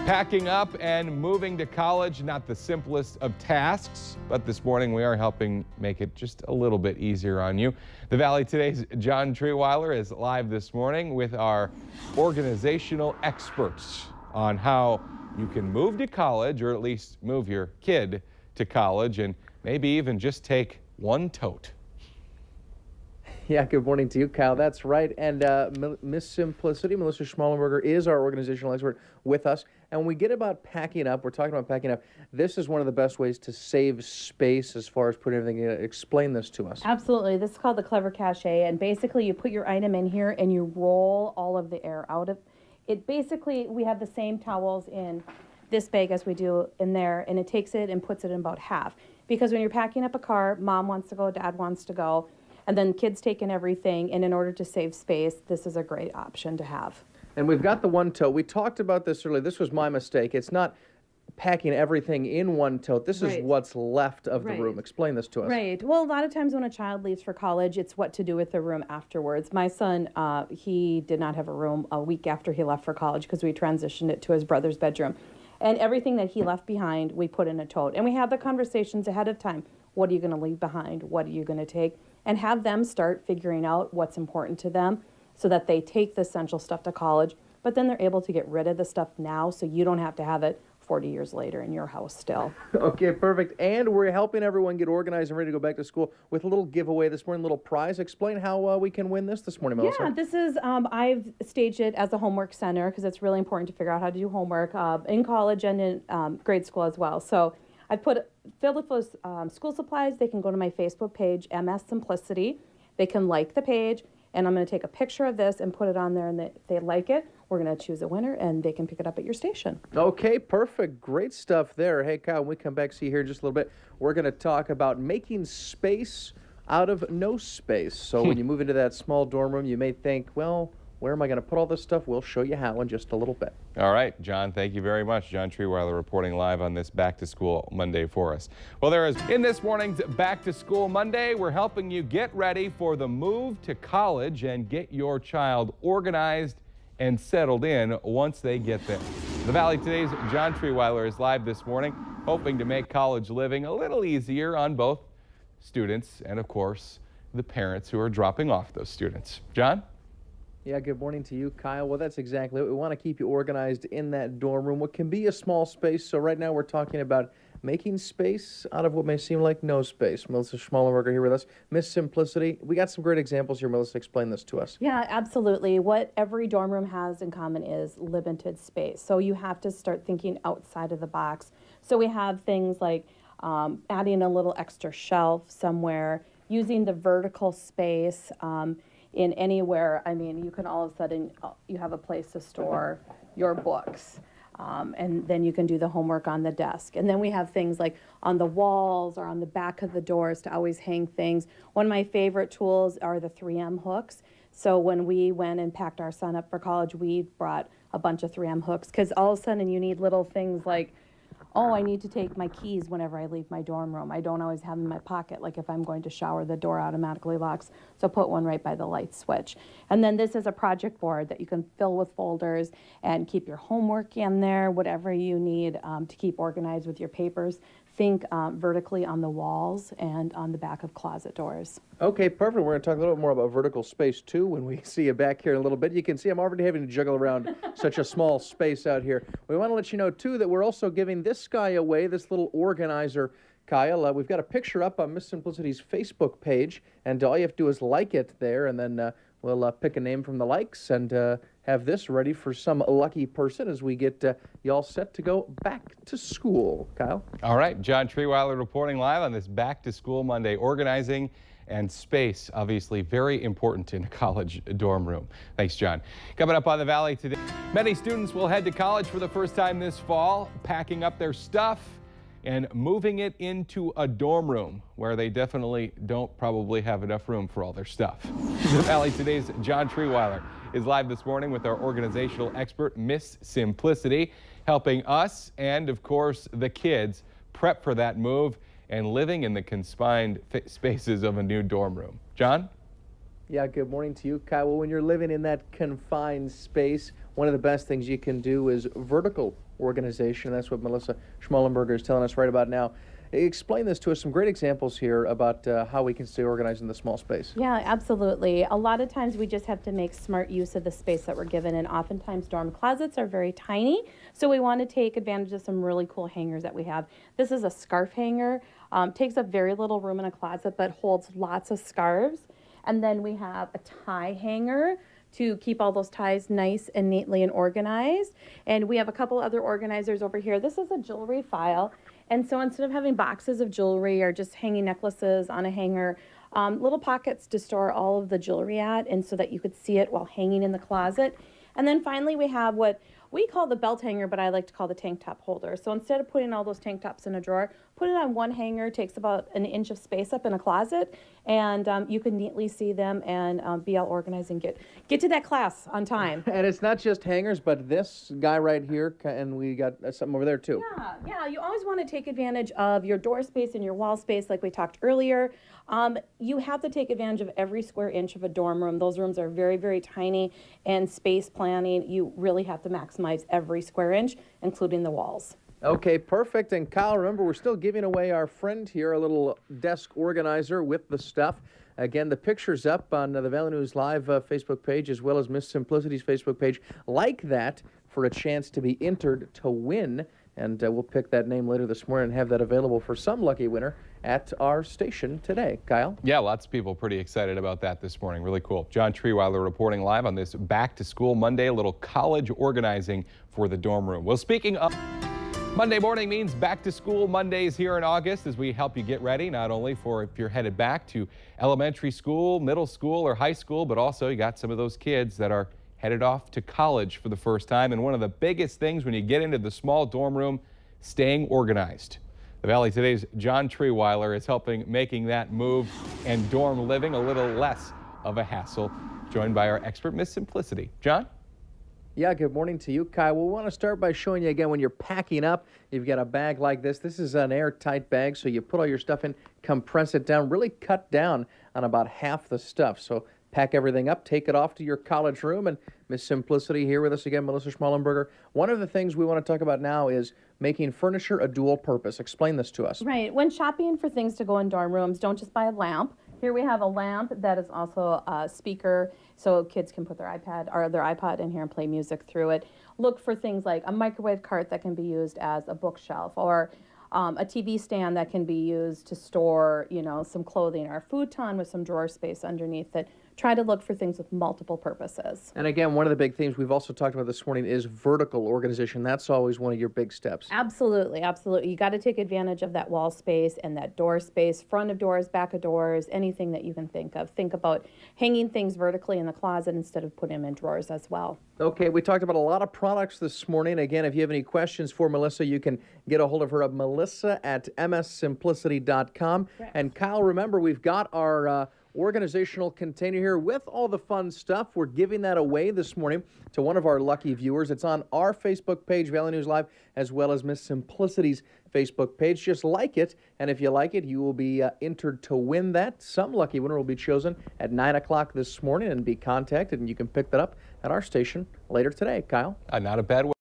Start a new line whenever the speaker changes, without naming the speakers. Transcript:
Packing up and moving to college, not the simplest of tasks, but this morning we are helping make it just a little bit easier on you. The Valley Today's John Treeweiler is live this morning with our organizational experts on how you can move to college, or at least move your kid to college, and maybe even just take one tote.
Yeah, good morning to you, Kyle. That's right. And Miss Simplicity, Melissa Schmallenberger, is our organizational expert with us. And when we get about packing up, we're talking about packing up, this is one of the best ways to save space as far as putting everything in. Explain this to us.
Absolutely. This is called the Clever Cache. And basically, you put your item in here and you roll all of the air out of it. Basically, we have the same towels in this bag as we do in there. And it takes it and puts it in about half. Because when you're packing up a car, mom wants to go, dad wants to go. And then kids taking everything, and in order to save space, this is a great option to have.
And we've got the one tote. We talked about this earlier. This was my mistake. It's not packing everything in one tote. This is what's left of the room. Explain this to us.
Right. Well, a lot of times when a child leaves for college, it's what to do with the room afterwards. My son, he did not have a room a week after he left for college because we transitioned it to his brother's bedroom. And everything that he left behind, we put in a tote. And we have the conversations ahead of time. What are you going to leave behind? What are you going to take? And have them start figuring out what's important to them so that they take the essential stuff to college, but then they're able to get rid of the stuff now so you don't have to have it 40 years later in your house still.
Okay, perfect. And we're helping everyone get organized and ready to go back to school with a little giveaway this morning, a little prize. Explain how we can win this morning, Melissa.
Yeah, this is, I've staged it as a homework center because it's really important to figure out how to do homework in college and in grade school as well. So I've filled it with school supplies. They can go to my Facebook page, MS Simplicity. They can like the page, and I'm going to take a picture of this and put it on there, and if they like it, we're going to choose a winner, and they can pick it up at your station.
Okay, perfect. Great stuff there. Hey, Kyle, when we come back, see you here in just a little bit, we're going to talk about making space out of no space. So when you move into that small dorm room, you may think, well, where am I going to put all this stuff? We'll show you how in just a little bit.
All right, John, thank you very much. John Treeweiler reporting live on this Back to School Monday for us. Well, in this morning's Back to School Monday, we're helping you get ready for the move to college and get your child organized and settled in once they get there. The Valley Today's John Treeweiler is live this morning, hoping to make college living a little easier on both students and, of course, the parents who are dropping off those students. John?
Yeah, good morning to you, Kyle. Well, that's exactly it. We want to keep you organized in that dorm room, what can be a small space. So right now we're talking about making space out of what may seem like no space. Melissa Schmallenberger here with us. Miss Simplicity, we got some great examples here. Melissa, explain this to us.
Yeah, absolutely. What every dorm room has in common is limited space. So you have to start thinking outside of the box. So we have things like adding a little extra shelf somewhere, using the vertical space, in anywhere. I mean, you can all of a sudden, you have a place to store your books. And then you can do the homework on the desk. And then we have things like on the walls or on the back of the doors to always hang things. One of my favorite tools are the 3M hooks. So when we went and packed our son up for college, we brought a bunch of 3M hooks because all of a sudden you need little things like, oh, I need to take my keys whenever I leave my dorm room. I don't always have them in my pocket. Like if I'm going to shower, the door automatically locks. So put one right by the light switch. And then this is a project board that you can fill with folders and keep your homework in there, whatever you need to keep organized with your papers. Think vertically on the walls and on the back of closet doors.
Okay, perfect. We're going to talk a little bit more about vertical space, too, when we see you back here in a little bit. You can see I'm already having to juggle around such a small space out here. We want to let you know, too, that we're also giving this guy away, this little organizer, Kyle. We've got a picture up on Miss Simplicity's Facebook page, and all you have to do is like it there, and then we'll pick a name from the likes and have this ready for some lucky person as we get you all set to go back to school. Kyle?
All right, John Treeweiler reporting live on this Back to School Monday. Organizing and space, obviously very important in a college dorm room. Thanks, John. Coming up on the Valley today, many students will head to college for the first time this fall, packing up their stuff and moving it into a dorm room where they definitely don't probably have enough room for all their stuff. The Valley Today's John Treeweiler is live this morning with our organizational expert, Miss Simplicity, helping us and, of course, the kids prep for that move and living in the confined spaces of a new dorm room. John?
Yeah, good morning to you, Kyle. Well, when you're living in that confined space, one of the best things you can do is vertical organization. That's what Melissa Schmallenberger is telling us right about now. Explain this to us, some great examples here about how we can stay organized in the small space.
Yeah, absolutely. A lot of times we just have to make smart use of the space that we're given, and oftentimes dorm closets are very tiny, so we want to take advantage of some really cool hangers that we have. This is a scarf hanger, takes up very little room in a closet, but holds lots of scarves. And then we have a tie hanger to keep all those ties nice and neatly and organized. And we have a couple other organizers over here. This is a jewelry file. And so instead of having boxes of jewelry or just hanging necklaces on a hanger, little pockets to store all of the jewelry at, and so that you could see it while hanging in the closet. And then finally we have what we call the belt hanger, but I like to call the tank top holder. So instead of putting all those tank tops in a drawer, put it on one hanger, takes about an inch of space up in a closet, and you can neatly see them and be all organized and get to that class on time.
And it's not just hangers, but this guy right here, and we got something over there too.
Yeah, you always want to take advantage of your door space and your wall space like we talked earlier. You have to take advantage of every square inch of a dorm room. Those rooms are very, very tiny, and space planning, you really have to maximize every square inch, including the walls.
Okay, perfect. And Kyle, remember, we're still giving away our friend here a little desk organizer with the stuff. Again, the picture's up on the Valley News Live Facebook page, as well as Miss Simplicity's Facebook page. Like that for a chance to be entered to win. And we'll pick that name later this morning and have that available for some lucky winner at our station today. Kyle?
Yeah, lots of people pretty excited about that this morning. Really cool. John Trewiler reporting live on this Back to School Monday, a little college organizing for the dorm room. Well, speaking of Monday morning means Back to School Mondays here in August as we help you get ready, not only for if you're headed back to elementary school, middle school, or high school, but also you got some of those kids that are headed off to college for the first time. And one of the biggest things when you get into the small dorm room, staying organized. The Valley Today's John Trewiler is helping making that move and dorm living a little less of a hassle. Joined by our expert, Miss Simplicity. John?
Yeah, good morning to you, Kyle. We want to start by showing you again when you're packing up, you've got a bag like this. This is an airtight bag, so you put all your stuff in, compress it down, really cut down on about half the stuff. So pack everything up, take it off to your college room, and Miss Simplicity here with us again, Melissa Schmallenberger. One of the things we want to talk about now is making furniture a dual purpose. Explain this to us.
Right. When shopping for things to go in dorm rooms, don't just buy a lamp. Here we have a lamp that is also a speaker, so kids can put their iPad or their iPod in here and play music through it. Look for things like a microwave cart that can be used as a bookshelf, or a TV stand that can be used to store, some clothing, or a futon with some drawer space underneath it. Try to look for things with multiple purposes.
And again, one of the big themes we've also talked about this morning is vertical organization. That's always one of your big steps.
Absolutely, absolutely. You got to take advantage of that wall space and that door space, front of doors, back of doors, anything that you can think of. Think about hanging things vertically in the closet instead of putting them in drawers as well.
Okay, we talked about a lot of products this morning. Again, if you have any questions for Melissa, you can get a hold of her at melissa@mssimplicity.com.
Right.
And Kyle, remember, we've got our organizational container here with all the fun stuff. We're giving that away this morning to one of our lucky viewers. It's on our Facebook page, Valley News Live, as well as Miss Simplicity's Facebook page. Just like it, and if you like it, you will be entered to win that. Some lucky winner will be chosen at 9 o'clock this morning and be contacted, and you can pick that up at our station later today. Kyle?
Not a bad way.